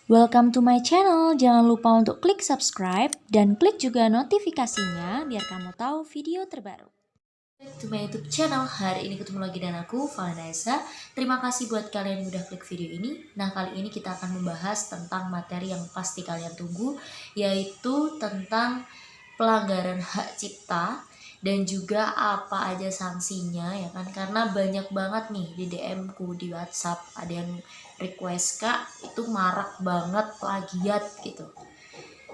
Welcome to my channel. Jangan lupa untuk klik subscribe dan klik juga notifikasinya biar kamu tahu video terbaru. Back to my YouTube channel. Hari ini ketemu lagi dengan aku, Valenesa. Terima kasih buat kalian yang udah klik video ini. Nah, kali ini kita akan membahas tentang materi yang pasti kalian tunggu, yaitu tentang pelanggaran hak cipta dan juga apa aja sanksinya, ya kan? Karena banyak banget nih di DM ku di WhatsApp ada yang request, Kak, itu marak banget plagiat gitu.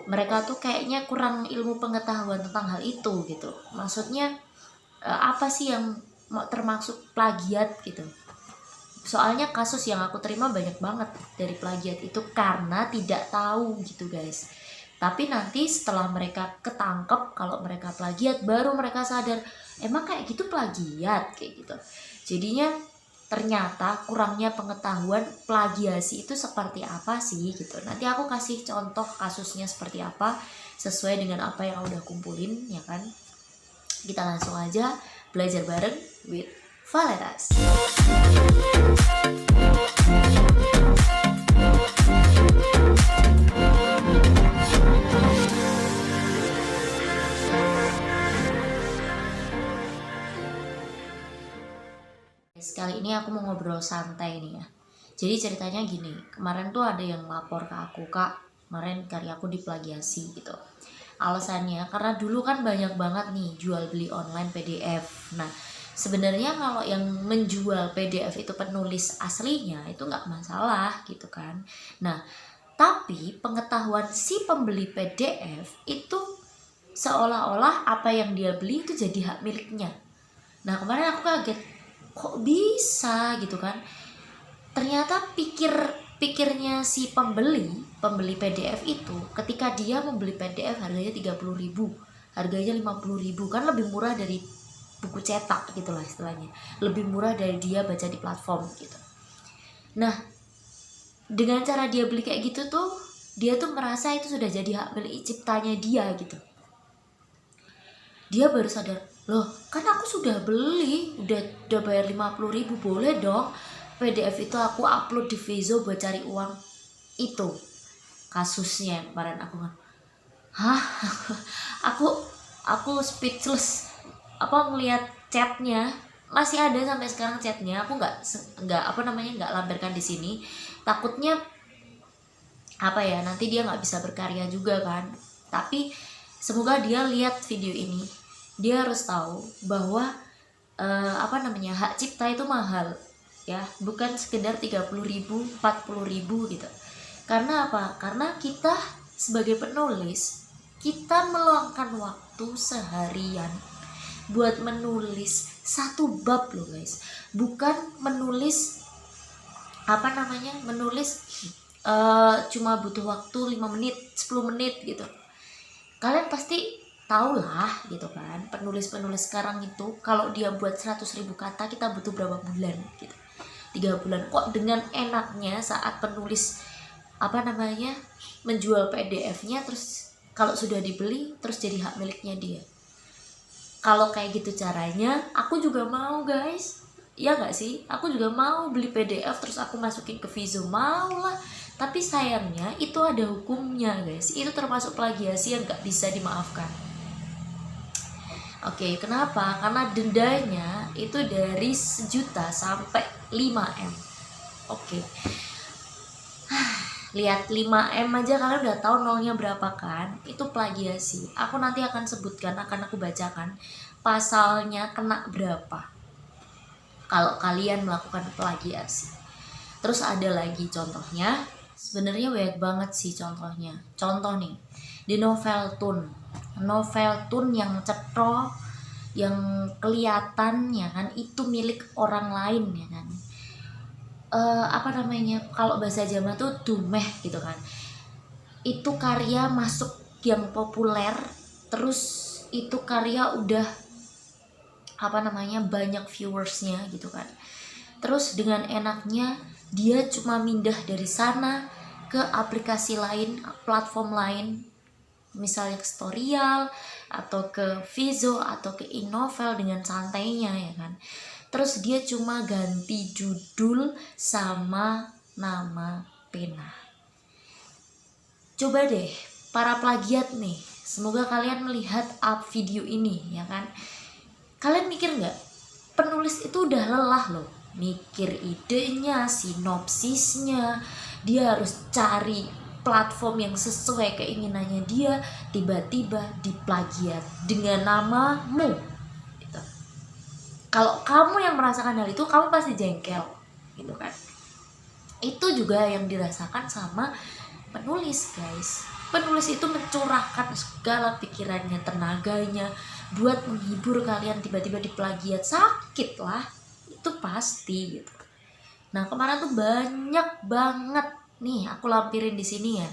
Mereka tuh kayaknya kurang ilmu pengetahuan tentang hal itu gitu. Maksudnya apa sih yang termasuk plagiat gitu. Soalnya kasus yang aku terima banyak banget dari plagiat itu karena tidak tahu gitu guys. Tapi nanti setelah mereka ketangkep kalau mereka plagiat, baru mereka sadar emang kayak gitu plagiat kayak gitu. Jadinya ternyata kurangnya pengetahuan plagiasi itu seperti apa sih gitu. Nanti aku kasih contoh kasusnya seperti apa sesuai dengan apa yang udah kumpulin, ya kan. Kita langsung aja belajar bareng with Valetas. Kali ini aku mau ngobrol santai nih ya. Jadi ceritanya gini, kemarin tuh ada yang lapor ke aku, Kak, kemarin karya aku diplagiasi gitu. Alasannya karena dulu kan banyak banget nih jual beli online PDF. Nah, sebenarnya kalau yang menjual PDF itu penulis aslinya itu nggak masalah gitu kan. Nah, tapi pengetahuan si pembeli PDF itu seolah-olah apa yang dia beli itu jadi hak miliknya. Nah, kemarin aku kaget, kok bisa gitu kan. Ternyata pikirnya si pembeli PDF itu, ketika dia membeli PDF harganya 30.000, harganya 50.000, kan lebih murah dari buku cetak gitulah istilahnya, lebih murah dari dia baca di platform gitu. Nah, dengan cara dia beli kayak gitu tuh, dia tuh merasa itu sudah jadi hak milik ciptanya dia gitu. Dia baru sadar, loh kan aku sudah beli, udah bayar 50.000, boleh dong PDF itu aku upload di Vizo buat cari uang. Itu kasusnya kemarin aku kan, hah, aku speechless. Apa ngelihat chatnya, masih ada sampai sekarang chatnya. Aku nggak lampirkan di sini, takutnya apa ya, nanti dia nggak bisa berkarya juga kan. Tapi semoga dia lihat video ini, dia harus tahu bahwa hak cipta itu mahal ya, bukan sekedar 30.000, 40.000 gitu. Karena apa? Karena kita sebagai penulis, kita meluangkan waktu seharian buat menulis satu bab loh guys, bukan menulis cuma butuh waktu 5 menit, 10 menit gitu. Kalian pasti tahu lah gitu kan, penulis-penulis sekarang itu kalau dia buat 100.000 kata kita butuh berapa bulan gitu, 3 bulan. Kok dengan enaknya saat penulis menjual PDF-nya, terus kalau sudah dibeli terus jadi hak miliknya dia. Kalau kayak gitu caranya, aku juga mau guys, ya nggak sih? Aku juga mau beli PDF terus aku masukin ke Vizo, mau lah. Tapi sayangnya itu ada hukumnya guys, itu termasuk plagiasi yang nggak bisa dimaafkan. Oke, kenapa? Karena dendanya itu dari 1.000.000 sampai 5M. Oke. Lihat 5M aja kalian udah tahu nolnya berapa kan? Itu plagiasi. Aku nanti akan sebutkan, akan aku bacakan pasalnya kena berapa kalau kalian melakukan plagiasi. Terus ada lagi contohnya. Sebenarnya banyak banget sih contohnya. Contoh nih, di novel tun yang cetrol, yang kelihatan ya kan itu milik orang lain ya kan. Kalau bahasa Jawa tuh dumeh gitu kan. Itu karya masuk yang populer, terus itu karya udah banyak viewersnya gitu kan. Terus dengan enaknya dia cuma mindah dari sana ke aplikasi lain, platform lain, misalnya ke Storyal atau ke Vizo atau ke InNovel dengan santainya ya kan. Terus dia cuma ganti judul sama nama pena. Coba deh para plagiat nih, semoga kalian melihat up video ini ya kan. Kalian mikir nggak, penulis itu udah lelah loh mikir idenya, sinopsisnya, dia harus cari platform yang sesuai keinginannya dia, tiba-tiba diplagiat dengan namamu gitu. Kalau kamu yang merasakan hal itu, kamu pasti jengkel gitu kan. Itu juga yang dirasakan sama penulis, guys. Penulis itu mencurahkan segala pikirannya, tenaganya buat menghibur kalian, tiba-tiba diplagiat, sakit lah, itu pasti gitu. Nah, kemarin tuh banyak banget nih, aku lampirin di sini ya.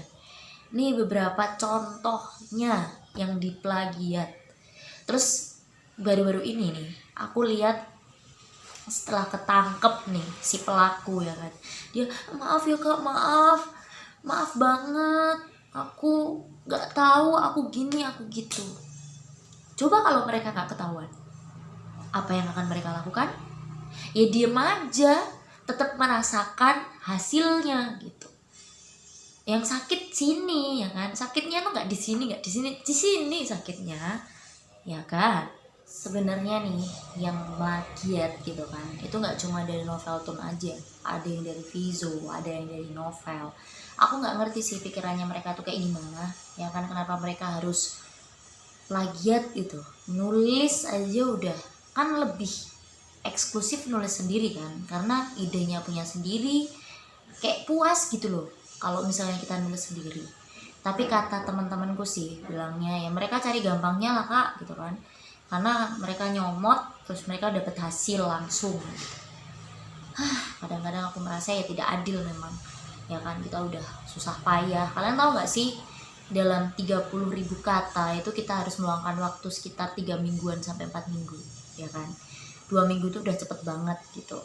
Nih beberapa contohnya yang diplagiat. Terus baru-baru ini nih, aku lihat setelah ketangkep nih si pelaku ya kan, dia maaf ya kak, maaf banget, aku nggak tahu, aku gini, aku gitu. Coba kalau mereka nggak ketahuan, apa yang akan mereka lakukan? Ya diem aja, tetap merasakan hasilnya gitu. Yang sakit sini ya kan, sakitnya tuh nggak di sini, nggak di sini, di sini sakitnya ya kan. Sebenarnya nih yang plagiat gitu kan, itu nggak cuma dari novel Tun aja, ada yang dari Vizo, ada yang dari novel. Aku nggak ngerti sih pikirannya mereka tuh kayak gimana ya kan, kenapa mereka harus plagiat gitu. Nulis aja udah kan lebih eksklusif nulis sendiri kan, karena idenya punya sendiri, kayak puas gitu loh kalau misalnya kita nulis sendiri. Tapi kata teman-temanku sih bilangnya ya mereka cari gampangnya lah kak gitu kan, karena mereka nyomot terus mereka dapat hasil langsung. Kadang-kadang aku merasa ya tidak adil memang ya kan, kita udah susah payah. Kalian tahu nggak sih, dalam 30.000 kata itu kita harus meluangkan waktu sekitar 3 mingguan sampai 4 minggu ya kan. 2 minggu itu udah cepet banget gitu.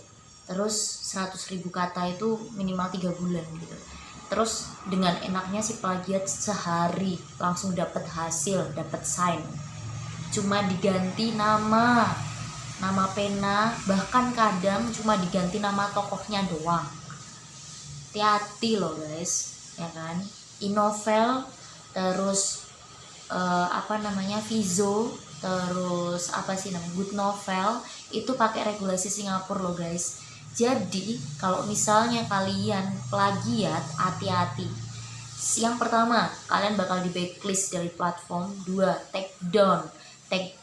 Terus 100.000 kata itu minimal 3 bulan gitu. Terus dengan enaknya si plagiat sehari langsung dapat hasil, dapat sign, cuma diganti nama pena, bahkan kadang cuma diganti nama tokohnya doang. Hati-hati loh guys ya kan. Inovel, terus Vizo, terus Good Novel itu pakai regulasi Singapura loh guys. Jadi kalau misalnya kalian plagiat, hati-hati. Yang pertama, kalian bakal di blacklist dari platform. 2, take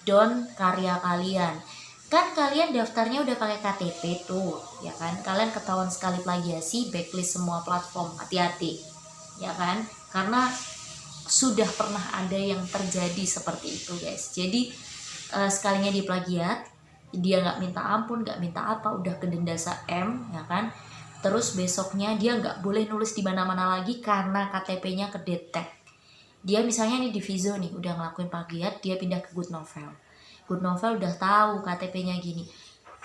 down karya kalian. Kan kalian daftarnya udah pakai KTP tuh ya kan, kalian ketahuan sekali plagiasi, blacklist semua platform, hati-hati ya kan, karena sudah pernah ada yang terjadi seperti itu guys. Jadi sekalinya diplagiat, dia nggak minta ampun, nggak minta apa, udah kedenda M ya kan. Terus besoknya dia nggak boleh nulis di mana-mana lagi karena KTP-nya kedetek. Dia misalnya nih di Vizo nih udah ngelakuin plagiat, dia pindah ke Good Novel udah tahu KTP-nya gini.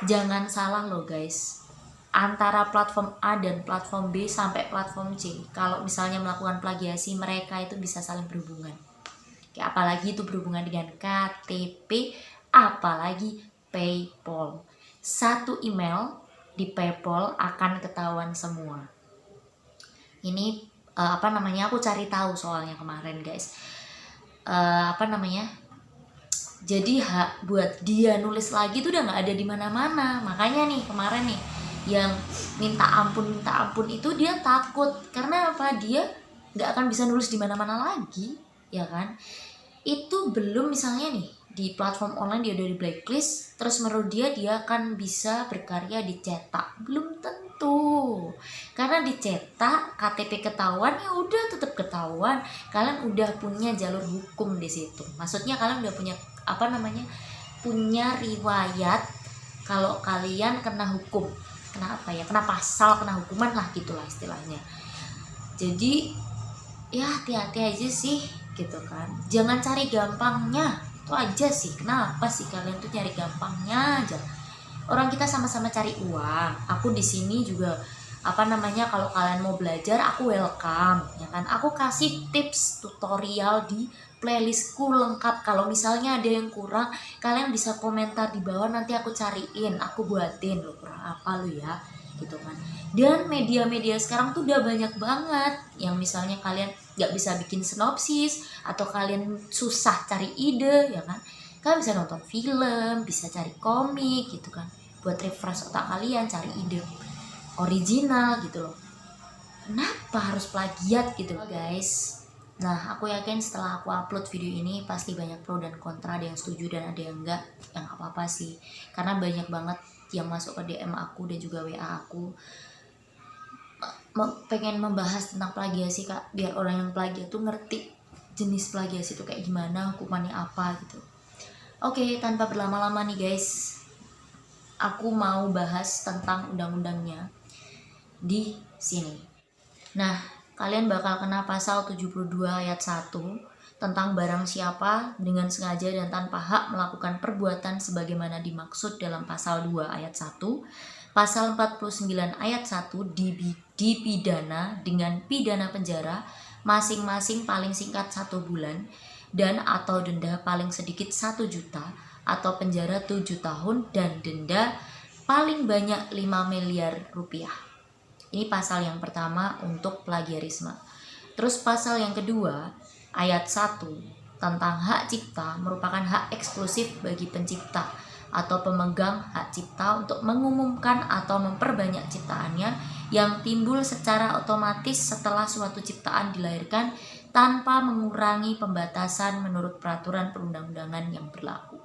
Jangan salah loh guys, antara platform A dan platform B sampai platform C, kalau misalnya melakukan plagiasi, mereka itu bisa saling berhubungan. Kayak apalagi itu berhubungan dengan KTP, apalagi PayPal. Satu email di PayPal akan ketahuan semua. Ini aku cari tahu soalnya kemarin guys. Jadi buat dia nulis lagi tuh udah nggak ada di mana-mana. Makanya nih kemarin nih yang minta ampun itu dia takut, karena apa, dia nggak akan bisa nulis di mana-mana lagi ya kan. Itu belum misalnya nih di platform online dia udah di blacklist, terus menurut dia akan bisa berkarya dicetak, belum tentu. Karena dicetak KTP ketahuan, ya udah tetap ketahuan, kalian udah punya jalur hukum di situ. Maksudnya kalian udah punya punya riwayat kalau kalian kena hukum, kena pasal, kena hukuman lah gitulah istilahnya. Jadi ya hati-hati aja sih gitu kan, jangan cari gampangnya, itu aja sih. Kenapa sih kalian tuh nyari gampangnya aja? Orang kita sama-sama cari uang. Aku di sini juga kalau kalian mau belajar, aku welcome ya kan. Aku kasih tips tutorial di playlistku lengkap. Kalau misalnya ada yang kurang, kalian bisa komentar di bawah, nanti aku cariin, aku buatin. Lo kurang apa lu ya gitu kan. Dan media-media sekarang tuh udah banyak banget yang misalnya kalian nggak bisa bikin sinopsis atau kalian susah cari ide ya kan, kalian bisa nonton film, bisa cari komik gitu kan, buat refresh otak kalian, cari ide original gitu loh. Kenapa harus plagiat gitu guys? Nah, aku yakin setelah aku upload video ini pasti banyak pro dan kontra, ada yang setuju dan ada yang enggak. Yang apa-apa sih, karena banyak banget yang masuk ke DM aku dan juga WA aku pengen membahas tentang plagiasi kak, biar orang yang plagiat tuh ngerti jenis plagiasi itu kayak gimana, hukumannya apa gitu. Oke, tanpa berlama-lama nih guys, aku mau bahas tentang undang-undangnya di sini. Nah, kalian bakal kena pasal 72 ayat 1 tentang barang siapa dengan sengaja dan tanpa hak melakukan perbuatan sebagaimana dimaksud dalam pasal 2 ayat 1, pasal 49 ayat 1 dipidana dengan pidana penjara masing-masing paling singkat 1 bulan dan atau denda paling sedikit 1 juta atau penjara 7 tahun dan denda paling banyak 5 miliar rupiah. Ini pasal yang pertama untuk plagiarisme. Terus pasal yang kedua, ayat 1 tentang hak cipta merupakan hak eksklusif bagi pencipta atau pemegang hak cipta untuk mengumumkan atau memperbanyak ciptaannya yang timbul secara otomatis setelah suatu ciptaan dilahirkan tanpa mengurangi pembatasan menurut peraturan perundang-undangan yang berlaku.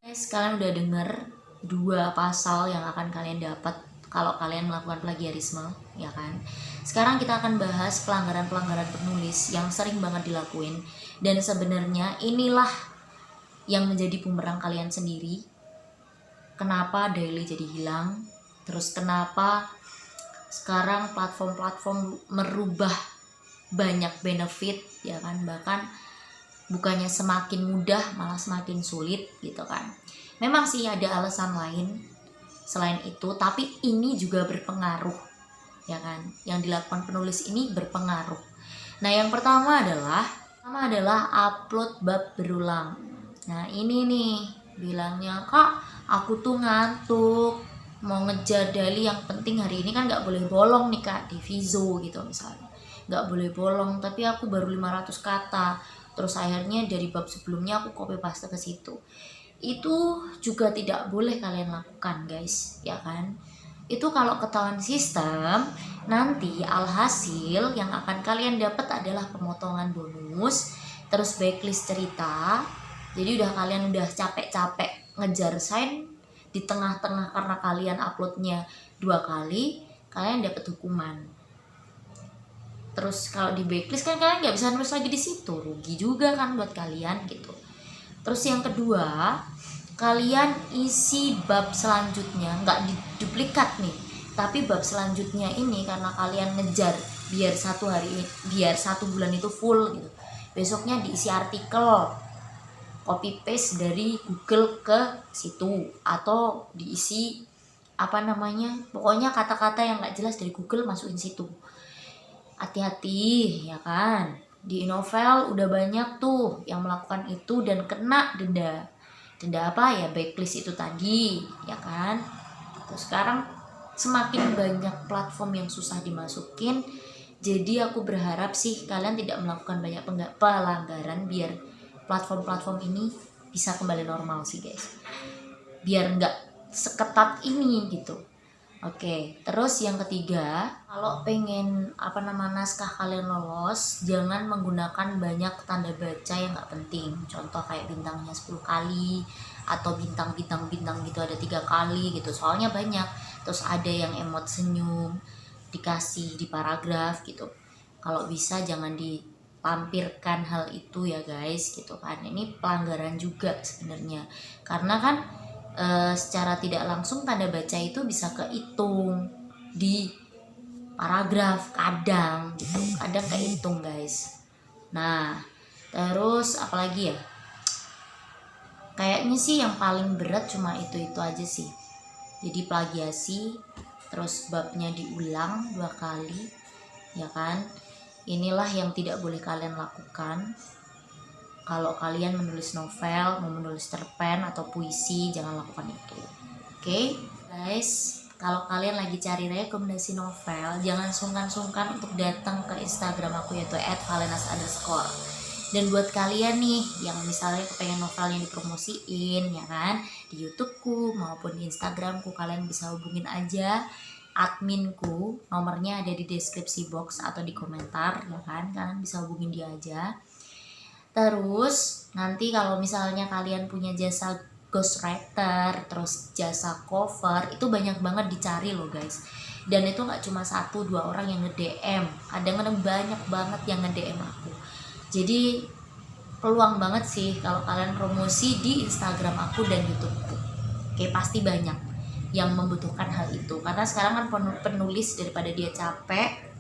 Guys, kalian udah denger 2 pasal yang akan kalian dapat kalau kalian melakukan plagiarisme, ya kan? Sekarang kita akan bahas pelanggaran-pelanggaran penulis yang sering banget dilakuin, dan sebenarnya inilah yang menjadi bumerang kalian sendiri. Kenapa daily jadi hilang? Terus kenapa sekarang platform-platform merubah banyak benefit, ya kan? Bahkan bukannya semakin mudah malah semakin sulit gitu kan. Memang sih ada alasan lain selain itu, tapi ini juga berpengaruh, ya kan? Yang dilakukan penulis ini berpengaruh. Nah, yang pertama adalah upload bab berulang. Nah, ini nih bilangnya, kak aku tuh ngantuk, mau ngejar daily, yang penting hari ini kan nggak boleh bolong nih kak di Vizo gitu misalnya, nggak boleh bolong, tapi aku baru 500 kata, terus akhirnya dari bab sebelumnya aku copy paste ke situ. Itu juga tidak boleh kalian lakukan guys, ya kan? Itu kalau ketahuan sistem, nanti alhasil yang akan kalian dapat adalah pemotongan bonus, terus backlist cerita. Jadi kalian udah capek-capek ngejar sign, di tengah-tengah karena kalian uploadnya 2 kali, kalian dapat hukuman. Terus kalau di backlist kan kalian nggak bisa nulis lagi di situ, rugi juga kan buat kalian gitu. Terus yang kedua, kalian isi bab selanjutnya, nggak diduplikat nih, tapi bab selanjutnya ini karena kalian ngejar biar 1 bulan itu full gitu, besoknya diisi artikel, copy paste dari Google ke situ, atau diisi pokoknya kata-kata yang nggak jelas dari Google masukin situ. Hati-hati ya kan, di novel udah banyak tuh yang melakukan itu dan kena denda apa ya, backlist itu tadi, ya kan? Terus sekarang semakin banyak platform yang susah dimasukin, jadi aku berharap sih kalian tidak melakukan banyak pelanggaran biar platform-platform ini bisa kembali normal sih guys, biar nggak seketat ini gitu. Oke, terus yang ketiga, kalau pengen naskah kalian lolos, jangan menggunakan banyak tanda baca yang nggak penting. Contoh kayak bintangnya 10 kali, atau bintang gitu ada 3 kali gitu, soalnya banyak. Terus ada yang emot senyum, dikasih di paragraf gitu. Kalau bisa jangan dilampirkan hal itu ya guys gitu kan. Ini pelanggaran juga sebenarnya, karena kan secara tidak langsung tanda baca itu bisa kehitung di paragraf, kadang kehitung guys. Nah, terus apalagi ya, kayaknya sih yang paling berat cuma itu aja sih. Jadi plagiasi, terus babnya diulang 2 kali, ya kan? Inilah yang tidak boleh kalian lakukan. Kalau kalian menulis novel, menulis cerpen atau puisi, jangan lakukan itu. Oke, guys. kalau kalian lagi cari rekomendasi novel, jangan sungkan-sungkan untuk datang ke Instagram aku, yaitu @valenas_. Dan buat kalian nih yang misalnya kepengen novel yang dipromosiin ya kan, di YouTubeku maupun di Instagramku, kalian bisa hubungin aja adminku, nomornya ada di deskripsi box atau di komentar ya kan, kalian bisa hubungin dia aja. Terus nanti kalau misalnya kalian punya jasa ghostwriter, terus jasa cover, itu banyak banget dicari loh guys. Dan itu nggak cuma 1-2 orang yang nge-DM, kadang-kadang banyak banget yang nge-DM aku. Jadi peluang banget sih kalau kalian promosi di Instagram aku dan YouTubeku. Oke, pasti banyak yang membutuhkan hal itu, karena sekarang kan penulis daripada dia capek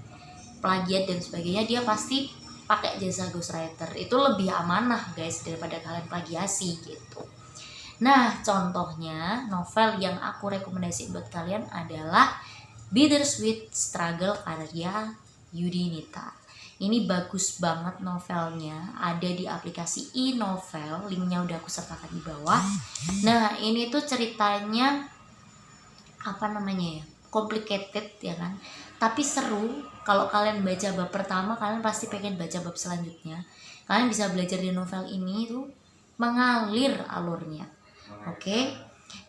plagiat dan sebagainya, dia pasti pakai jasa ghostwriter. Itu lebih amanah guys daripada kalian plagiasi gitu. Nah, contohnya novel yang aku rekomendasi buat kalian adalah Bittersweet Struggle karya Yudinita. Ini bagus banget novelnya, ada di aplikasi e-novel, linknya udah aku sertakan di bawah. Nah, ini tuh ceritanya complicated ya kan, tapi seru. Kalau kalian baca bab pertama, kalian pasti pengen baca bab selanjutnya. Kalian bisa belajar di novel ini tuh mengalir alurnya. Oke,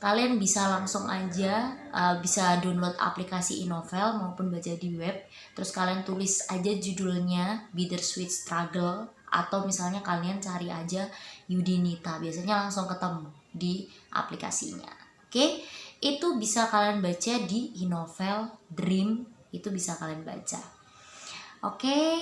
kalian bisa langsung aja bisa download aplikasi e-novel maupun baca di web. Terus kalian tulis aja judulnya Bittersweet Struggle, atau misalnya kalian cari aja Yudinita, biasanya langsung ketemu di aplikasinya. Oke, itu bisa kalian baca di e-novel Dream, itu bisa kalian baca. Oke,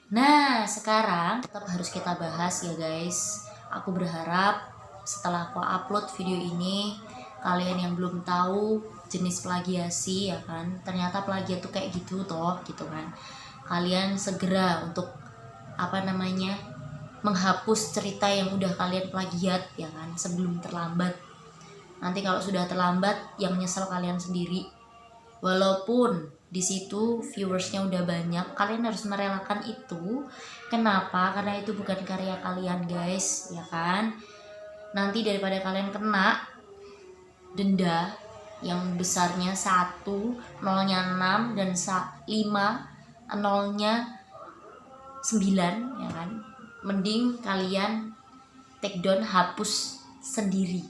nah sekarang tetap harus kita bahas ya guys. Aku berharap setelah aku upload video ini, kalian yang belum tahu jenis plagiasi ya kan, ternyata plagiat tuh kayak gitu toh gitu kan, kalian segera untuk menghapus cerita yang udah kalian plagiat ya kan, sebelum terlambat. Nanti kalau sudah terlambat, yang nyesel kalian sendiri. Walaupun di situ viewersnya udah banyak, kalian harus merelakan itu. Kenapa? Karena itu bukan karya kalian guys, ya kan? Nanti daripada kalian kena denda yang besarnya 1, 0-nya 6, dan 5, 0-nya 9 ya kan, mending kalian take down, hapus sendiri,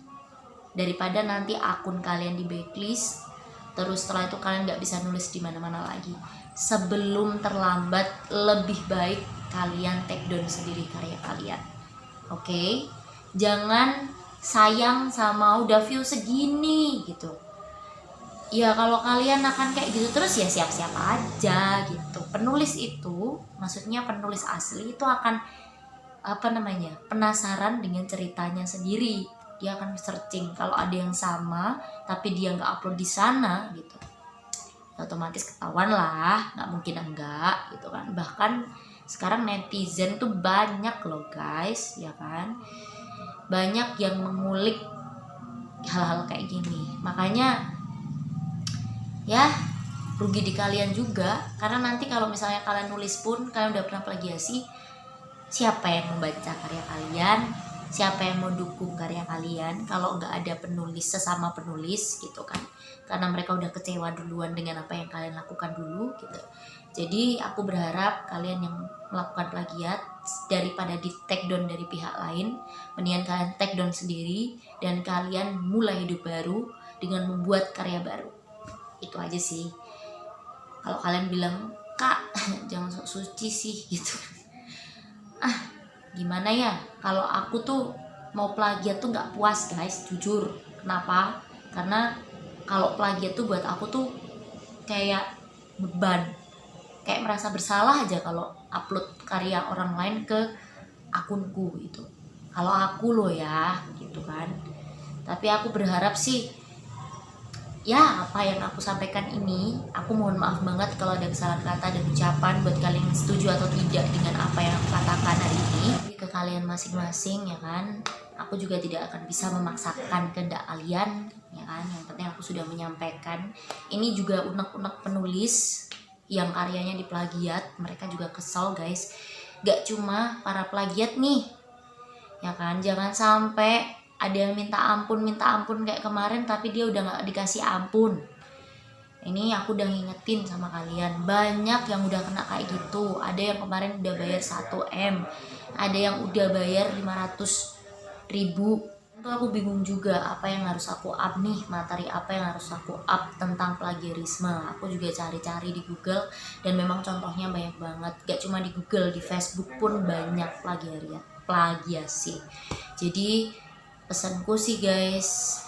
daripada nanti akun kalian di blacklist, terus setelah itu kalian nggak bisa nulis di mana-mana lagi. Sebelum terlambat, lebih baik kalian take down sendiri karya kalian. Oke, jangan sayang sama udah view segini gitu. Ya kalau kalian akan kayak gitu terus ya siap-siap aja gitu. Penulis itu, maksudnya penulis asli itu akan penasaran dengan ceritanya sendiri. Dia akan searching kalau ada yang sama tapi dia nggak upload di sana gitu, otomatis ketahuan lah, nggak mungkin enggak gitu kan. Bahkan sekarang netizen tuh banyak loh guys ya kan, banyak yang mengulik hal-hal kayak gini. Makanya ya rugi di kalian juga, karena nanti kalau misalnya kalian nulis pun kalian udah pernah plagiasi, siapa yang membaca karya kalian, siapa yang mau dukung karya kalian kalau nggak ada penulis, sesama penulis gitu kan, karena mereka udah kecewa duluan dengan apa yang kalian lakukan dulu gitu. Jadi aku berharap kalian yang melakukan plagiat, daripada di take down dari pihak lain, mendingan kalian take down sendiri dan kalian mulai hidup baru dengan membuat karya baru. Itu aja sih. Kalau kalian bilang, "Kak, jangan sok suci sih," gitu. Gimana ya, kalau aku tuh mau plagiat tuh nggak puas guys, jujur. Kenapa? Karena kalau plagiat tuh buat aku tuh kayak beban, kayak merasa bersalah aja kalau upload karya orang lain ke akunku gitu. Kalau aku loh ya gitu kan. Tapi aku berharap sih ya apa yang aku sampaikan ini, aku mohon maaf banget kalau ada kesalahan kata dan ucapan. Buat kalian yang setuju atau tidak dengan apa yang aku katakan hari ini, ke kalian masing-masing ya kan. Aku juga tidak akan bisa memaksakan kehendak kalian ya kan. Yang penting aku sudah menyampaikan. Ini juga unek-unek penulis yang karyanya diplagiat, mereka juga kesal guys. Gak cuma para plagiat nih ya kan, jangan sampai ada yang minta ampun kayak kemarin tapi dia udah gak dikasih ampun. Ini aku udah ngingetin sama kalian, banyak yang udah kena kayak gitu. Ada yang kemarin udah bayar 1 M, ada yang udah bayar 500.000. Itu aku bingung juga apa yang harus aku up nih, materi apa yang harus aku up tentang plagiarisme. Aku juga cari-cari di Google dan memang contohnya banyak banget. Gak cuma di Google, di Facebook pun banyak plagiasi. Jadi pesanku sih guys,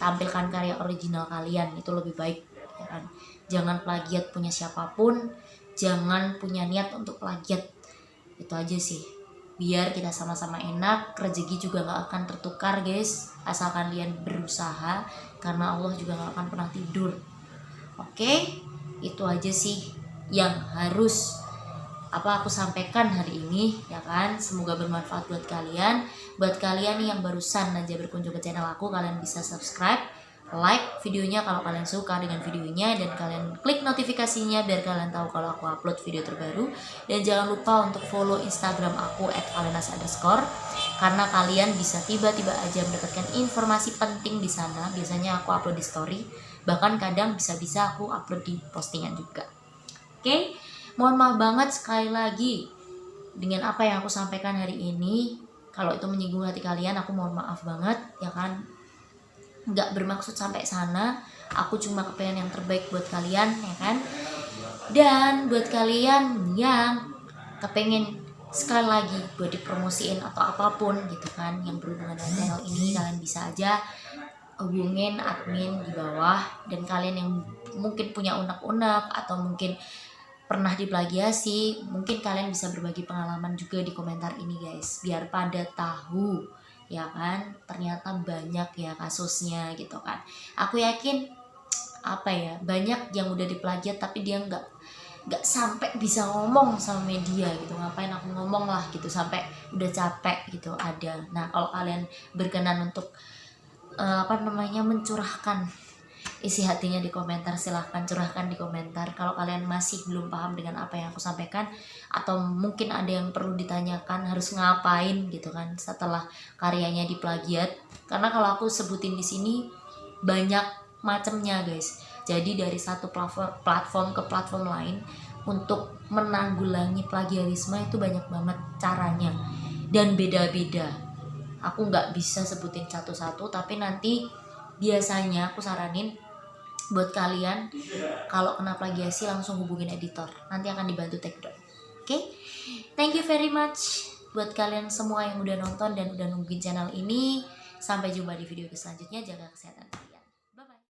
tampilkan karya original kalian, itu lebih baik ya kan. Jangan plagiat punya siapapun, jangan punya niat untuk plagiat. Itu aja sih, biar kita sama-sama enak, rezeki juga gak akan tertukar guys, asalkan kalian berusaha, karena Allah juga gak akan pernah tidur. Oke, itu aja sih yang harus aku sampaikan hari ini ya kan. Semoga bermanfaat buat kalian. Buat kalian nih yang barusan aja berkunjung ke channel aku, kalian bisa subscribe, like videonya kalau kalian suka dengan videonya, dan kalian klik notifikasinya biar kalian tahu kalau aku upload video terbaru. Dan jangan lupa untuk follow Instagram aku @valenas_, karena kalian bisa tiba-tiba aja mendapatkan informasi penting di sana. Biasanya aku upload di story, bahkan kadang bisa-bisa aku upload di postingan juga. Oke, mohon maaf banget sekali lagi dengan apa yang aku sampaikan hari ini. Kalau itu menyinggung hati kalian, aku mohon maaf banget ya kan. Nggak bermaksud sampai sana, aku cuma kepengen yang terbaik buat kalian ya kan. Dan buat kalian yang kepengen sekali lagi buat dipromosiin atau apapun gitu kan yang berhubungan dengan channel ini, kalian bisa aja hubungin admin di bawah. Dan kalian yang mungkin punya unek-unek atau mungkin pernah diplagiasi, mungkin kalian bisa berbagi pengalaman juga di komentar ini guys, biar pada tahu ya kan, ternyata banyak ya kasusnya gitu kan. Aku yakin banyak yang udah diplagiat tapi dia nggak sampai bisa ngomong sama media gitu. Ngapain aku ngomong lah gitu, sampai udah capek gitu ada. Nah kalau kalian berkenan untuk mencurahkan isi hatinya di komentar, silahkan curahkan di komentar. Kalau kalian masih belum paham dengan apa yang aku sampaikan, atau mungkin ada yang perlu ditanyakan harus ngapain gitu kan setelah karyanya diplagiat, karena kalau aku sebutin di sini banyak macamnya guys. Jadi dari satu platform ke platform lain untuk menanggulangi plagiarisme itu banyak banget caranya dan beda-beda. Aku nggak bisa sebutin satu-satu, tapi nanti biasanya aku saranin buat kalian kalau kena plagiasi langsung hubungin editor, nanti akan dibantu take down. Oke, thank you very much buat kalian semua yang udah nonton dan udah nungguin channel ini. Sampai jumpa di video selanjutnya, jaga kesehatan.